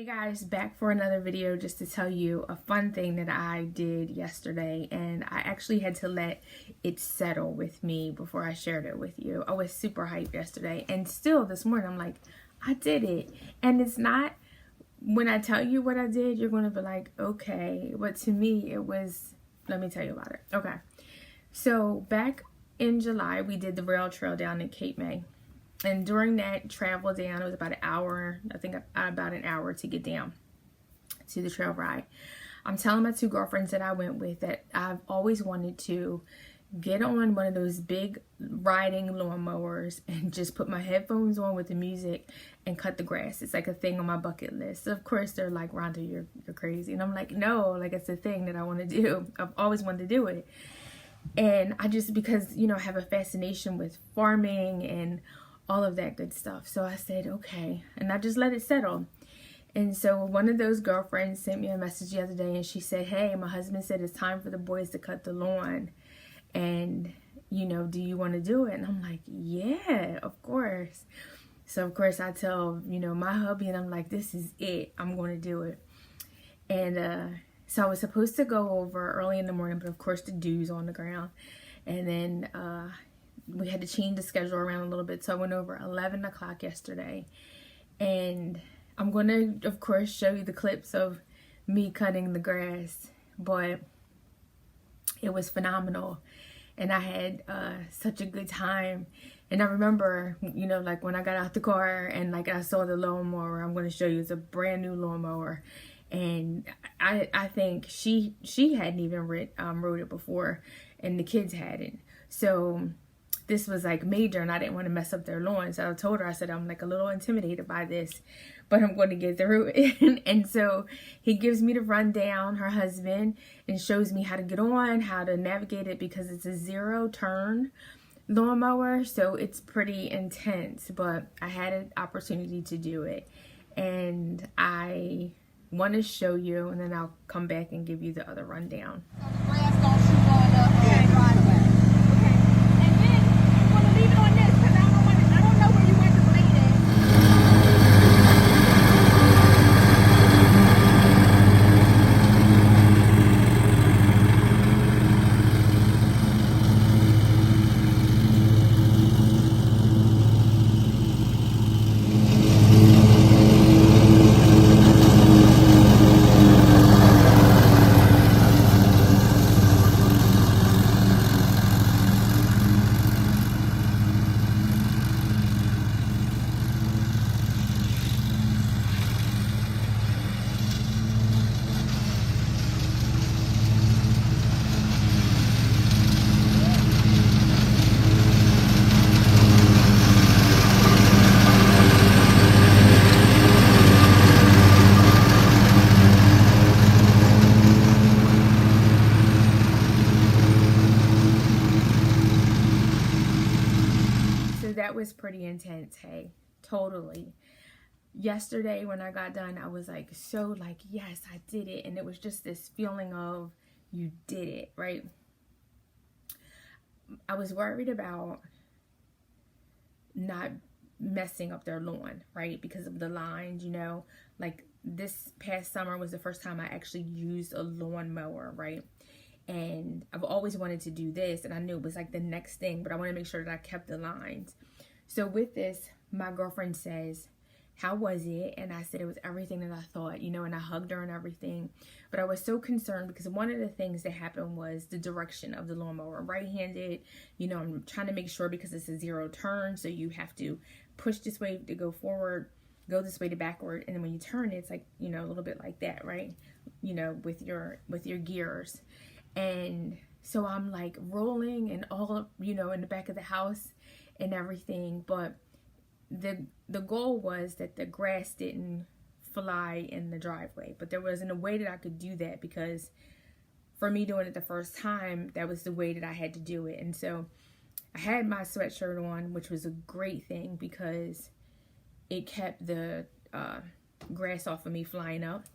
Hey guys, back for another video just to tell you a fun thing that I did yesterday, and I actually had to let it settle with me before I shared it with you. I was super hyped yesterday, and still this morning I'm like, I did it. And it's not, when I tell you what I did, you're going to be like, okay, but to me it was, let me tell you about it. Okay, so back in July we did the rail trail down in Cape May. And during that travel down, it was about an hour, I think about an hour to get down to the trail ride. I'm telling my two girlfriends that I went with that I've always wanted to get on one of those big riding lawnmowers and just put my headphones on with the music and cut the grass. It's like a thing on my bucket list. So of course they're like, Rhonda, you're crazy. And I'm like, no, like it's a thing that I want to do. I've always wanted to do it. And I just, because, you know, I have a fascination with farming and all of that good stuff. So I said, okay. And I just let it settle. And so one of those girlfriends sent me a message the other day and she said, hey, my husband said it's time for the boys to cut the lawn. And, you know, do you want to do it? And I'm like, yeah, of course. So of course I tell, you know, my hubby, and I'm like, this is it. I'm going to do it. And so I was supposed to go over early in the morning, but of course the dew's on the ground. And then we had to change the schedule around a little bit, so I went over 11 o'clock yesterday. And I'm going to, of course, show you the clips of me cutting the grass, but it was phenomenal. And I had such a good time. And I remember, you know, like when I got out the car and like I saw the lawnmower, I'm going to show you, it's a brand new lawnmower. And I think she hadn't even rode it before, and the kids hadn't. So this was like major, and I didn't want to mess up their lawn. So I told her, I said, I'm like a little intimidated by this, but I'm going to get through it. And so he gives me the rundown, her husband, and shows me how to get on, how to navigate it, because it's a 0-turn lawnmower. So it's pretty intense, but I had an opportunity to do it. And I want to show you, and then I'll come back and give you the other rundown. That was pretty intense, hey, totally. Yesterday when I got done, I was like, so like, yes, I did it. And it was just this feeling of, you did it, right? I was worried about not messing up their lawn, right? Because of the lines, you know, like this past summer was the first time I actually used a lawn mower, right? And I've always wanted to do this, and I knew it was like the next thing, but I want to make sure that I kept the lines. So with this, my girlfriend says, how was it? And I said it was everything that I thought, you know, and I hugged her and everything. But I was so concerned because one of the things that happened was the direction of the lawnmower. I'm right-handed, you know, I'm trying to make sure, because it's a 0-turn, so you have to push this way to go forward, go this way to backward, and then when you turn it, it's like, you know, a little bit like that, right? You know, with your gears. And so I'm like rolling and all, you know, in the back of the house and everything. But the goal was that the grass didn't fly in the driveway. But there wasn't a way that I could do that, because for me doing it the first time, that was the way that I had to do it. And so I had my sweatshirt on, which was a great thing because it kept the grass off of me flying up.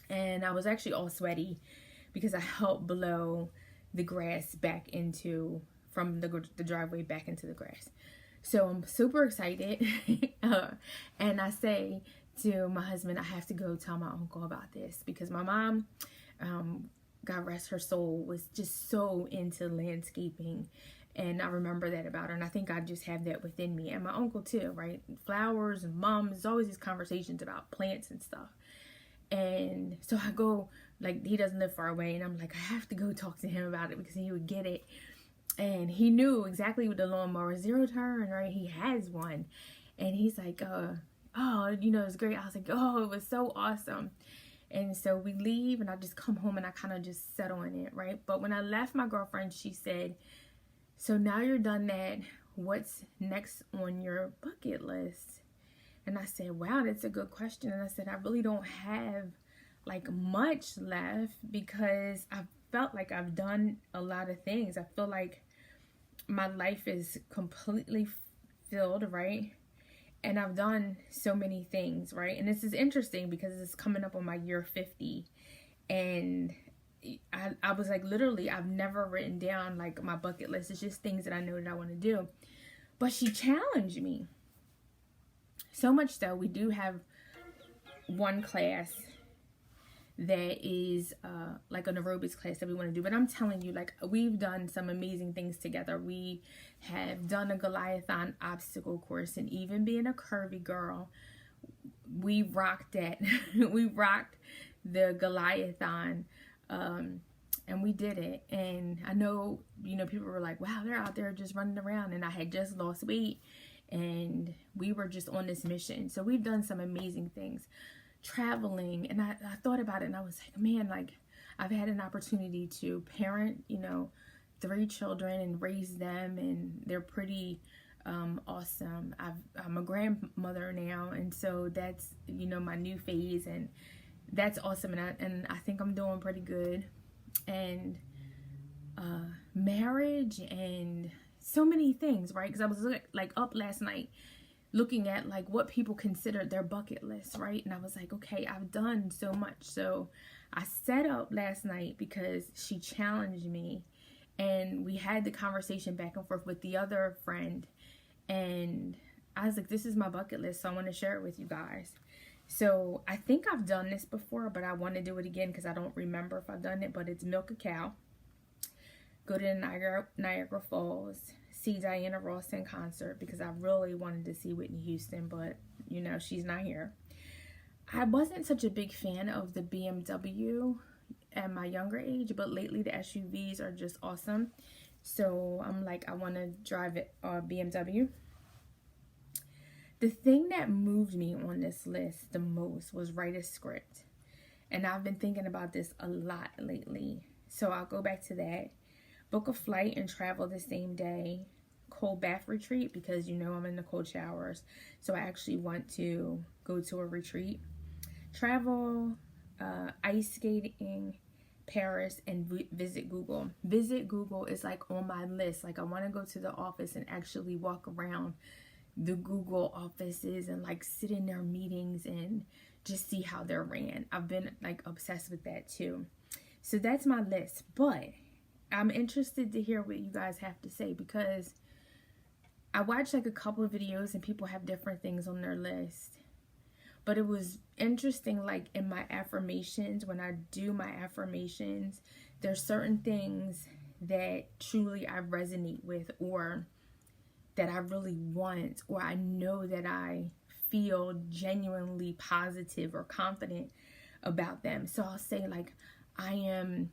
And I was actually all sweaty because I helped blow the grass back into, from the driveway back into the grass. So I'm super excited. And I say to my husband, I have to go tell my uncle about this, because my mom, God rest her soul, was just so into landscaping. And I remember that about her. And I think I just have that within me. And my uncle too, right? Flowers and mums. There's always these conversations about plants and stuff. And so I go, like, he doesn't live far away. And I'm like, I have to go talk to him about it because he would get it. And he knew exactly what the lawnmower, zero turn, right? He has one. And he's like, oh, you know, it's great. I was like, oh, it was so awesome. And so we leave and I just come home and I kind of just settle in it, right? But when I left my girlfriend, she said, so now you're done that, what's next on your bucket list? And I said, wow, that's a good question. And I said, I really don't have like much left, because I felt like I've done a lot of things. I feel like my life is completely filled, right? And I've done so many things, right? And this is interesting because it's coming up on my year 50. And I was like, literally, I've never written down like my bucket list. It's just things that I know that I want to do. But she challenged me. So much so, we do have one class that is like an aerobics class that we want to do. But I'm telling you, like, we've done some amazing things together. We have done a Goliathon obstacle course, and even being a curvy girl, we rocked that. We rocked the Goliathon, and we did it. And I know, you know, people were like, wow, they're out there just running around. And I had just lost weight, and we were just on this mission. So we've done some amazing things. Traveling, and I thought about it, and I was like, man, like, I've had an opportunity to parent, you know, 3 children and raise them, and they're pretty awesome. I'm a grandmother now, and so that's, you know, my new phase, and that's awesome. And I think I'm doing pretty good. And marriage and so many things, right? Because I was like up last night looking at like what people consider their bucket list, right? And I was like, okay, I've done so much. So I set up last night because she challenged me, and we had the conversation back and forth with the other friend, and I was like, this is my bucket list, so I want to share it with you guys. So I think I've done this before, but I want to do it again because I don't remember if I've done it. But it's milk a cow, go to Niagara Falls, see Diana Ross in concert, because I really wanted to see Whitney Houston, but you know, she's not here. I wasn't such a big fan of the BMW at my younger age, but lately the SUVs are just awesome. So I'm like, I want to drive it BMW. The thing that moved me on this list the most was write a script. And I've been thinking about this a lot lately. So I'll go back to that. Book a flight and travel the same day. Cold bath retreat, because you know I'm in the cold showers. So I actually want to go to a retreat. Travel, ice skating, Paris, and visit Google. Visit Google is like on my list. Like, I want to go to the office and actually walk around the Google offices and like sit in their meetings and just see how they're ran. I've been like obsessed with that too. So that's my list. But I'm interested to hear what you guys have to say, because I watched like a couple of videos and people have different things on their list. But it was interesting, like in my affirmations, when I do my affirmations, there's certain things that truly I resonate with, or that I really want, or I know that I feel genuinely positive or confident about them. So I'll say like, I am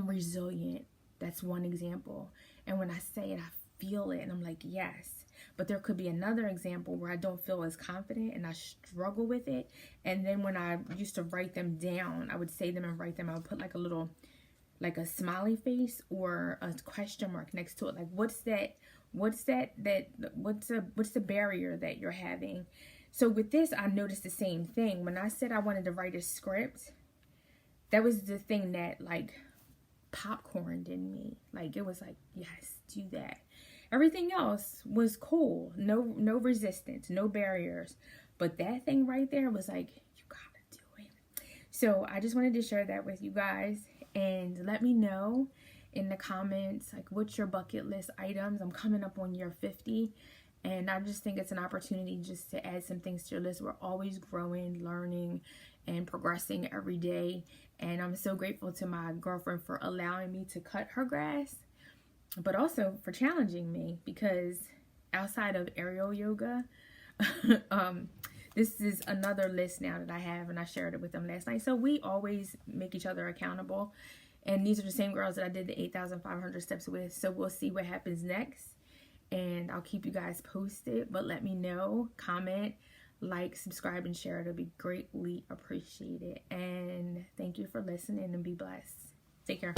resilient. That's one example. And when I say it, I feel it and I'm like, yes. But there could be another example where I don't feel as confident and I struggle with it. And then when I used to write them down, I would say them and write them. I would put like a little, like a smiley face or a question mark next to it. Like, what's the barrier that you're having? So with this, I noticed the same thing. When I said I wanted to write a script, that was the thing that like popcorned in me. Like, it was like, yes, do that. Everything else was cool. No resistance, no barriers. But that thing right there was like, you gotta do it. So I just wanted to share that with you guys. And let me know in the comments, like, what's your bucket list items? I'm coming up on year 50. And I just think it's an opportunity just to add some things to your list. We're always growing, learning, and progressing every day. And I'm so grateful to my girlfriend for allowing me to cut her grass, but also for challenging me, because outside of aerial yoga, this is another list now that I have, and I shared it with them last night. So we always make each other accountable. And these are the same girls that I did the 8,500 steps with. So we'll see what happens next. And I'll keep you guys posted. But let me know, comment, like, subscribe, and share. It'll be greatly appreciated. And thank you for listening, and be blessed. Take care.